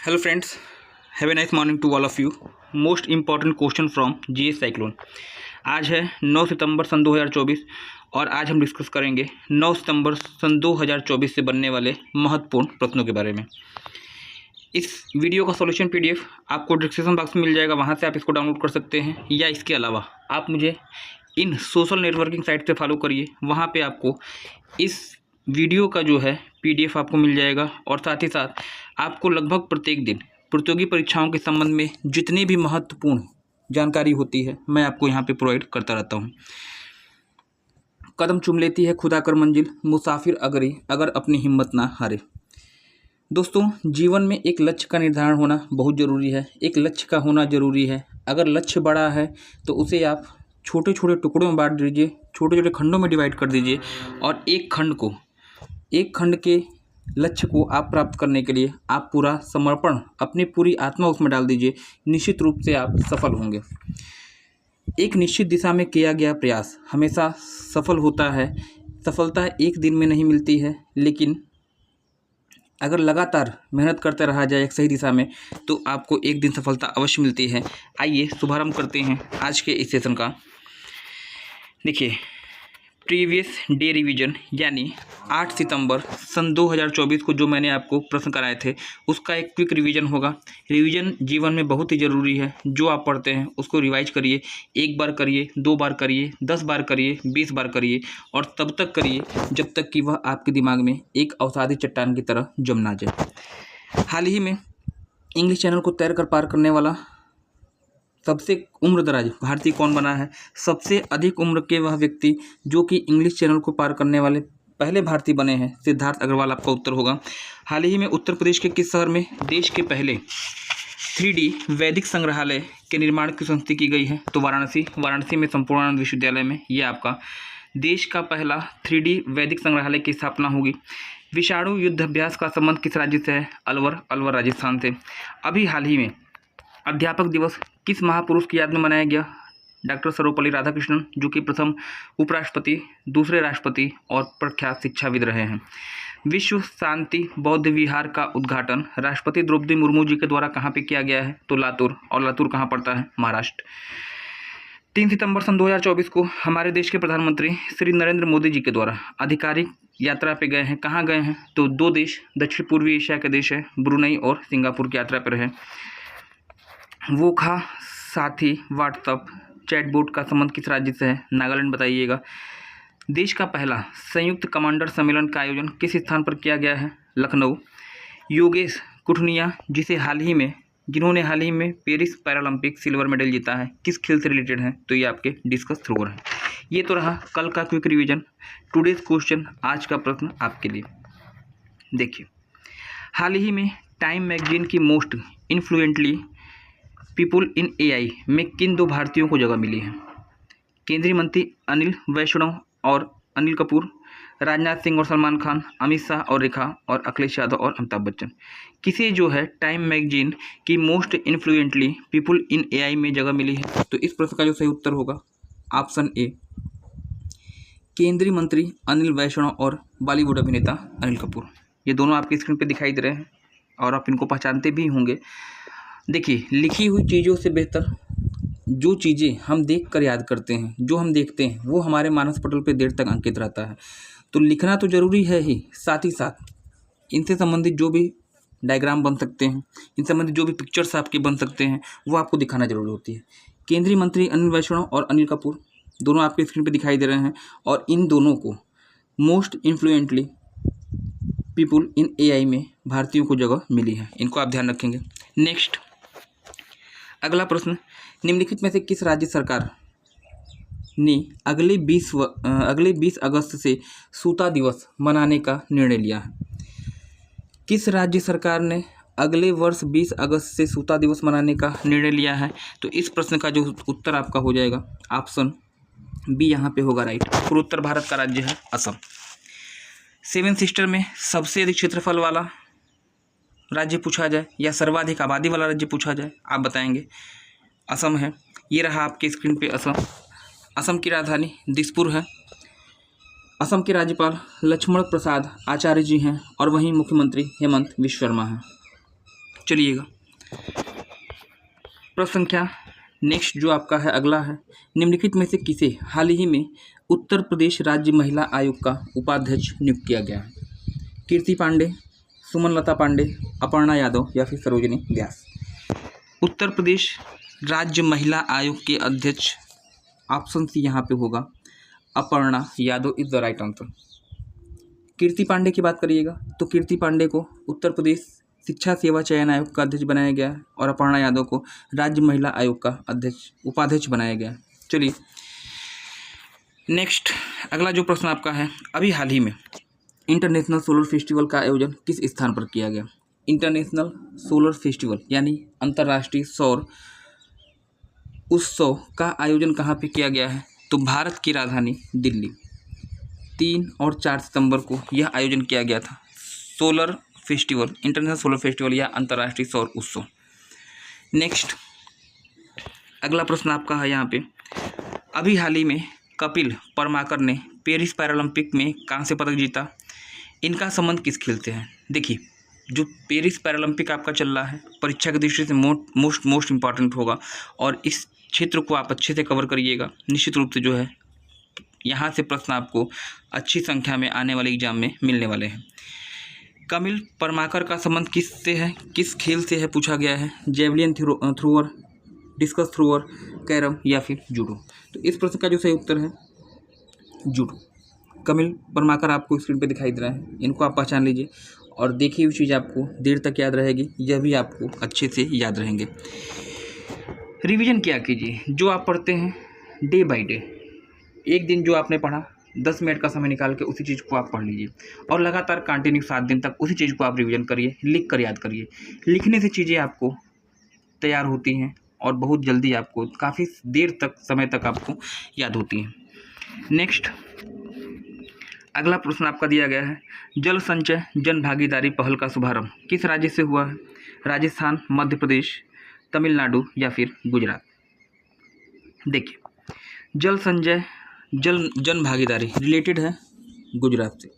Hello friends, have a nice morning to all of you. Most important question from GS cyclone. आज है 9 सितंबर सन 2024 और आज हम discuss करेंगे 9 सितंबर सन 2024 से बनने वाले महत्वपूर्ण प्रश्नों के बारे में। इस वीडियो का सॉल्यूशन पीडीएफ आपको डिस्क्रिप्शन बॉक्स में मिल जाएगा, वहाँ से आप इसको डाउनलोड कर सकते हैं, या इसके अलावा आप मुझे इन सोशल नेटवर्किंग साइट से फॉलो करिए, वहाँ पे आपको इस वीडियो का जो है पीडीएफ आपको मिल जाएगा। और साथ ही साथ आपको लगभग प्रत्येक दिन प्रतियोगी परीक्षाओं के संबंध में जितनी भी महत्वपूर्ण जानकारी होती है मैं आपको यहाँ पे प्रोवाइड करता रहता हूँ। कदम चूम लेती है खुदा कर मंजिल, मुसाफिर अगर अपनी हिम्मत ना हारे। दोस्तों, जीवन में एक लक्ष्य का निर्धारण होना बहुत ज़रूरी है, एक लक्ष्य का होना ज़रूरी है। अगर लक्ष्य बड़ा है तो उसे आप छोटे छोटे टुकड़ों में बांट दीजिए, छोटे छोटे खंडों में डिवाइड कर दीजिए, और एक खंड के लक्ष्य को आप प्राप्त करने के लिए आप पूरा समर्पण, अपनी पूरी आत्मा उसमें डाल दीजिए। निश्चित रूप से आप सफल होंगे। एक निश्चित दिशा में किया गया प्रयास हमेशा सफल होता है। सफलता एक दिन में नहीं मिलती है, लेकिन अगर लगातार मेहनत करते रहा जाए एक सही दिशा में तो आपको एक दिन सफलता अवश्य मिलती है। आइए शुभारंभ करते हैं आज के इस सेशन का। देखिए, प्रीवियस डे रिवीजन यानी 8 सितंबर सन 2024 को जो मैंने आपको प्रश्न कराए थे उसका एक क्विक रिवीजन होगा। रिवीजन जीवन में बहुत ही ज़रूरी है। जो आप पढ़ते हैं उसको रिवाइज करिए, 1 बार करिए, 2 बार करिए, 10 बार करिए, 20 बार करिए, और तब तक करिए जब तक कि वह आपके दिमाग में एक अवसादी चट्टान की तरह जम ना जाए। हाल ही में इंग्लिश चैनल को तैर कर पार करने वाला सबसे उम्रदराज भारतीय कौन बना है? सबसे अधिक उम्र के वह व्यक्ति जो कि इंग्लिश चैनल को पार करने वाले पहले भारतीय बने हैं, सिद्धार्थ अग्रवाल आपका उत्तर होगा। हाल ही में उत्तर प्रदेश के किस शहर में देश के पहले 3D वैदिक संग्रहालय के निर्माण की संस्तुति की गई है? तो वाराणसी में संपूर्णानंद विश्वविद्यालय में ये आपका देश का पहला 3D वैदिक संग्रहालय की स्थापना होगी। विषाणु युद्ध अभ्यास का संबंध किस राज्य से है? अलवर राजस्थान से। अभी हाल ही में अध्यापक दिवस किस महापुरुष की याद में मनाया गया? डॉक्टर सर्वपल्ली राधाकृष्णन, जो कि प्रथम उपराष्ट्रपति, दूसरे राष्ट्रपति और प्रख्यात शिक्षाविद रहे हैं। विश्व शांति बौद्ध विहार का उद्घाटन राष्ट्रपति द्रौपदी मुर्मू जी के द्वारा कहाँ पे किया गया है? तो लातूर। और लातूर कहाँ पड़ता है? महाराष्ट्र। 3 सितंबर सन 2024 को हमारे देश के प्रधानमंत्री श्री नरेंद्र मोदी जी के द्वारा आधिकारिक यात्रा पे गए हैं। कहाँ गए हैं? तो 2 देश दक्षिण पूर्वी एशिया के देश है, ब्रुनई और सिंगापुर की यात्रा पर है। वोखा साथी व्हाट्सअप चैटबोट का संबंध किस राज्य से है? नागालैंड बताइएगा। देश का पहला संयुक्त कमांडर सम्मेलन का आयोजन किस स्थान पर किया गया है? लखनऊ। योगेश कुठनिया, जिन्होंने हाल ही में पेरिस पैरालंपिक सिल्वर मेडल जीता है, किस खेल से रिलेटेड है? तो ये आपके डिस्कस थ्रोअर है। ये तो रहा कल का क्विक रिवीजन। टुडेज क्वेश्चन, आज का प्रश्न आपके लिए। देखिए, हाल ही में टाइम मैगजीन की मोस्ट इन्फ्लुएंटली पीपुल इन एआई में किन 2 भारतीयों को जगह मिली है? केंद्रीय मंत्री अनिल वैष्णव और अनिल कपूर, राजनाथ सिंह और सलमान खान, अमित शाह और रेखा, और अखिलेश यादव और अमिताभ बच्चन। किसे जो है टाइम मैगजीन की मोस्ट इन्फ्लुएंटली पीपुल इन एआई में जगह मिली है? तो इस प्रश्न का जो सही उत्तर होगा ऑप्शन ए, केंद्रीय मंत्री अनिल वैष्णव और बॉलीवुड अभिनेता अनिल कपूर। ये दोनों आपकी स्क्रीन पर दिखाई दे रहे हैं और आप इनको पहचानते भी होंगे। देखिए, लिखी हुई चीज़ों से बेहतर जो चीज़ें हम देख कर याद करते हैं, जो हम देखते हैं वो हमारे मानस पटल पे देर तक अंकित रहता है। तो लिखना तो ज़रूरी है ही, साथ ही साथ इनसे संबंधित जो भी डायग्राम बन सकते हैं, इनसे संबंधित जो भी पिक्चर्स आपके बन सकते हैं वो आपको दिखाना जरूरी होती है। केंद्रीय मंत्री अनिल वैष्णव और अनिल कपूर दोनों आपके स्क्रीन पर दिखाई दे रहे हैं, और इन दोनों को मोस्ट इन्फ्लुएंटली पीपुल इन एआई में भारतीयों को जगह मिली है। इनको आप ध्यान रखेंगे। नेक्स्ट, अगला प्रश्न, निम्नलिखित में से किस राज्य सरकार ने अगले 20 अगस्त से सूता दिवस मनाने का निर्णय लिया है? किस राज्य सरकार ने अगले वर्ष 20 अगस्त से सूता दिवस मनाने का निर्णय लिया है? तो इस प्रश्न का जो उत्तर आपका हो जाएगा ऑप्शन बी यहाँ पे होगा राइट। पूर्वोत्तर भारत का राज्य है असम। 7 सिस्टर में सबसे अधिक क्षेत्रफल वाला राज्य पूछा जाए या सर्वाधिक आबादी वाला राज्य पूछा जाए, आप बताएंगे। असम है। ये रहा आपके स्क्रीन पे असम। असम की राजधानी दिसपुर है। असम के राज्यपाल लक्ष्मण प्रसाद आचार्य जी हैं और वहीं मुख्यमंत्री हेमंत बिश्व शर्मा हैं। चलिएगा प्रश्न संख्या नेक्स्ट जो आपका है अगला है, निम्नलिखित में से किसे हाल ही में उत्तर प्रदेश राज्य महिला आयोग का उपाध्यक्ष नियुक्त किया गया है? कीर्ति पांडे, सुमनलता पांडे, अपर्णा यादव या फिर सरोजिनी व्यास। उत्तर प्रदेश राज्य महिला आयोग के अध्यक्ष ऑप्शन सी यहाँ पे होगा, Aparna Yadav is the right answer. Kirti Pandey की बात करिएगा तो कीर्ति पांडे को उत्तर प्रदेश शिक्षा सेवा चयन आयोग का अध्यक्ष बनाया गया है और अपर्णा यादव को राज्य महिला आयोग का उपाध्यक्ष बनाया गया है। चलिए नेक्स्ट अगला जो प्रश्न आपका है, अभी हाल ही में इंटरनेशनल सोलर फेस्टिवल का आयोजन किस स्थान पर किया गया? इंटरनेशनल सोलर फेस्टिवल यानी अंतर्राष्ट्रीय सौर उत्सव का आयोजन कहाँ पे किया गया है? तो भारत की राजधानी दिल्ली। 3 और 4 सितंबर को यह आयोजन किया गया था, solar festival, international solar festival या अंतर्राष्ट्रीय सौर उत्सव। नेक्स्ट अगला प्रश्न आपका है यहाँ पे, अभी हाल ही में कपिल परमाकर ने पेरिस पैरालंपिक में कांस्य पदक जीता, इनका संबंध किस खेल से है? देखिए जो पेरिस पैरालंपिक आपका चल रहा है परीक्षा की दृष्टि से मोस्ट इम्पॉर्टेंट होगा और इस क्षेत्र को आप अच्छे से कवर करिएगा। निश्चित रूप से जो है यहाँ से प्रश्न आपको अच्छी संख्या में आने वाले एग्जाम में मिलने वाले हैं। कपिल परमाकर का संबंध किससे है, किस खेल से है पूछा गया है? Javelin thrower, discuss thrower, carrom या फिर जूडो। तो इस प्रश्न का जो सही उत्तर है जूडो। कपिल परमाकर आपको स्क्रीन पे दिखाई दे रहा है, इनको आप पहचान लीजिए और देखिए हुई चीज़ आपको देर तक याद रहेगी, यह भी आपको अच्छे से याद रहेंगे। रिवीजन क्या कीजिए, जो आप पढ़ते हैं डे बाय डे, एक दिन जो आपने पढ़ा 10 मिनट का समय निकाल के उसी चीज़ को आप पढ़ लीजिए और लगातार कंटिन्यू 7 दिन तक उसी चीज़ को आप रिवीजन करिए, लिख कर याद करिए। लिखने से चीज़ें आपको तैयार होती हैं और बहुत जल्दी आपको काफ़ी देर तक समय तक आपको याद होती हैं। नेक्स्ट अगला प्रश्न आपका दिया गया है, जल संचय जन भागीदारी पहल का शुभारंभ किस राज्य से हुआ है? राजस्थान, मध्य प्रदेश, तमिलनाडु या फिर गुजरात। देखिए जल संचय जन भागीदारी रिलेटेड है गुजरात से।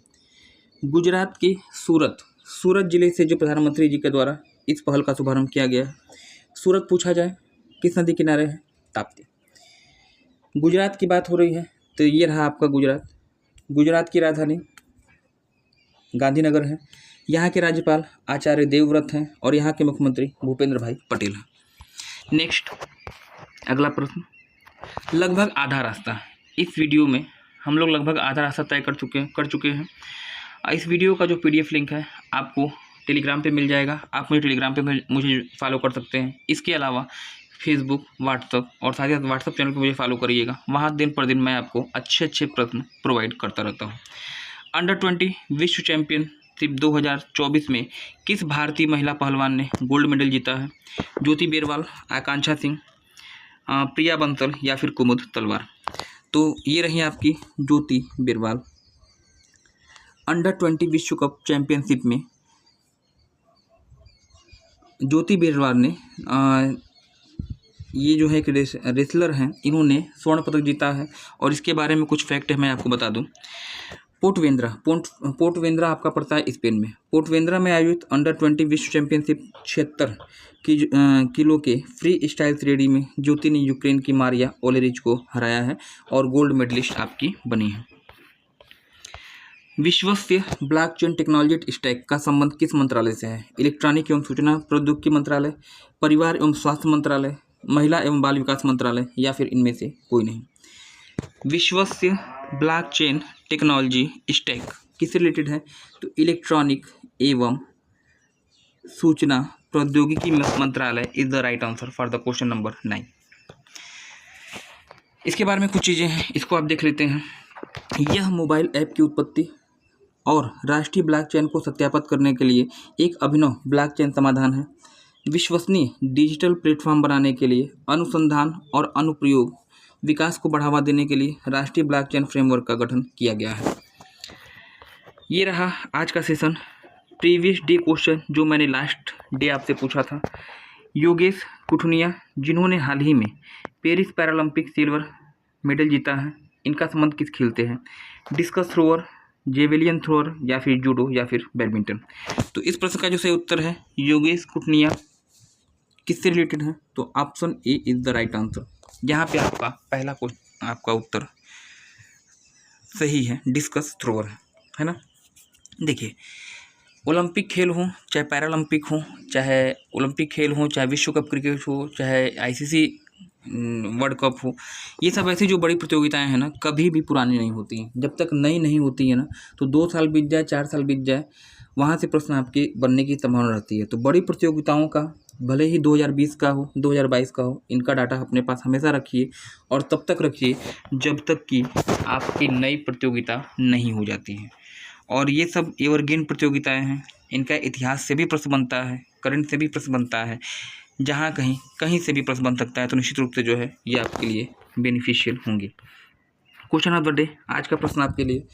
गुजरात के सूरत जिले से जो प्रधानमंत्री जी के द्वारा इस पहल का शुभारंभ किया गया है। सूरत पूछा जाए किस नदी किनारे है? ताप्ती। गुजरात की बात हो रही है तो ये रहा आपका गुजरात। गुजरात की राजधानी गांधीनगर है। यहाँ के राज्यपाल आचार्य देवव्रत हैं और यहाँ के मुख्यमंत्री भूपेंद्र भाई पटेल हैं। नेक्स्ट अगला प्रश्न, लगभग आधा रास्ता। इस वीडियो में हम लोग लगभग आधा रास्ता तय कर चुके हैं। इस वीडियो का जो PDF लिंक है आपको टेलीग्राम पे मिल जाएगा, आप मुझे टेलीग्राम पे मुझे फॉलो कर सकते हैं। इसके अलावा फेसबुक, व्हाट्सअप और साथ ही साथ व्हाट्सअप चैनल पे मुझे फॉलो करिएगा, वहाँ दिन पर दिन मैं आपको अच्छे प्रश्न प्रोवाइड करता रहता हूँ। अंडर 20 विश्व चैंपियनशिप 2024 में किस भारतीय महिला पहलवान ने गोल्ड मेडल जीता है? ज्योति बेरवाल, आकांक्षा सिंह, प्रिया बंसल या फिर कुमुद तलवार। तो ये रही आपकी ज्योति बेरवाल। अंडर 20 विश्व कप चैंपियनशिप में ज्योति बेरवाल ने ये जो है एक रेसलर हैं, इन्होंने स्वर्ण पदक जीता है और इसके बारे में कुछ फैक्ट है मैं आपको बता दूं। पोर्टवेंद्रा आपका पड़ता है स्पेन में। पोर्टवेंद्रा में आयोजित अंडर 20 विश्व चैंपियनशिप 76 किलो के फ्री स्टाइल श्रेणी में ज्योति ने यूक्रेन की मारिया ओलेरिच को हराया है और गोल्ड मेडलिस्ट आपकी बनी है। विश्वस्तीय ब्लॉकचेन टेक्नोलॉजी स्टैक का संबंध किस मंत्रालय से है? इलेक्ट्रॉनिक एवं सूचना प्रौद्योगिकी मंत्रालय, परिवार एवं स्वास्थ्य मंत्रालय, महिला एवं बाल विकास मंत्रालय या फिर इनमें से कोई नहीं। विश्वस्तीय ब्लॉकचेन टेक्नोलॉजी स्टैक किससे रिलेटेड है? तो इलेक्ट्रॉनिक एवं सूचना प्रौद्योगिकी मंत्रालय is the right answer for the question number 9। इसके बारे में कुछ चीज़ें हैं, इसको आप देख लेते हैं। यह मोबाइल ऐप की उत्पत्ति और राष्ट्रीय ब्लॉकचेन को सत्यापित करने के लिए एक अभिनव ब्लॉकचेन समाधान है। विश्वसनीय डिजिटल प्लेटफॉर्म बनाने के लिए अनुसंधान और अनुप्रयोग विकास को बढ़ावा देने के लिए राष्ट्रीय ब्लॉकचेन फ्रेमवर्क का गठन किया गया है। ये रहा आज का सेशन। प्रीवियस डे क्वेश्चन जो मैंने लास्ट डे आपसे पूछा था, योगेश कुठुनिया जिन्होंने हाल ही में पेरिस पैरालंपिक सिल्वर मेडल जीता है, इनका संबंध किस खेल से है? डिस्कस थ्रोअर, जेवेलियन थ्रोअर या फिर जूडो या फिर बैडमिंटन। तो इस प्रश्न का जो सही उत्तर है योगेश कुटनिया किससे रिलेटेड है, तो option A is the right answer. यहाँ पे आपका पहला क्वेश्चन आपका उत्तर सही है, डिस्कस थ्रोअर है ना। देखिए ओलंपिक खेल हो चाहे पैरालंपिक हो, चाहे ओलंपिक खेल हो, चाहे विश्व कप क्रिकेट हो, चाहे आईसीसी वर्ल्ड कप हो, ये सब ऐसी जो बड़ी प्रतियोगिताएं हैं ना कभी भी पुरानी नहीं होती हैं। जब तक नई नहीं होती है ना तो 2 साल बीत जाए 4 साल बीत जाए वहाँ से प्रश्न आपके बनने की संभावना रहती है। तो बड़ी प्रतियोगिताओं का भले ही 2020 का हो 2022 का हो, इनका डाटा अपने पास हमेशा रखिए और तब तक रखिए जब तक कि आपकी नई प्रतियोगिता नहीं हो जाती है। और ये सब एवरग्रीन प्रतियोगिताएं हैं, इनका इतिहास से भी प्रश्न बनता है, करंट से भी प्रश्न बनता है, जहाँ कहीं से भी प्रश्न बन सकता है। तो निश्चित रूप से जो है ये आपके लिए बेनिफिशियल होंगे। क्वेश्चन ऑफ द डे, आज का प्रश्न आपके लिए,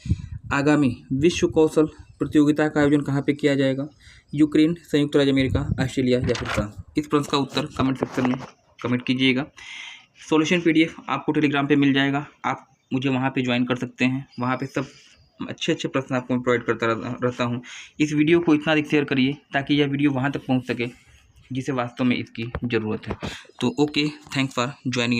आगामी विश्व कौशल प्रतियोगिता का आयोजन कहाँ पे किया जाएगा, यूक्रेन, संयुक्त राज्य अमेरिका, ऑस्ट्रेलिया या फिर फ्रांस। इस प्रश्न का उत्तर कमेंट सेक्शन में कमेंट कीजिएगा। सॉल्यूशन पीडीएफ आपको टेलीग्राम पे मिल जाएगा, आप मुझे वहाँ पे ज्वाइन कर सकते हैं। वहाँ पे सब अच्छे प्रश्न आपको मैं प्रोवाइड करता रहता हूँ। इस वीडियो को इतना अधिक शेयर करिए ताकि यह वीडियो वहाँ तक पहुँच सके जिसे वास्तव में इसकी ज़रूरत है। तो ओके, थैंक्स फॉर ज्वाइनिंग।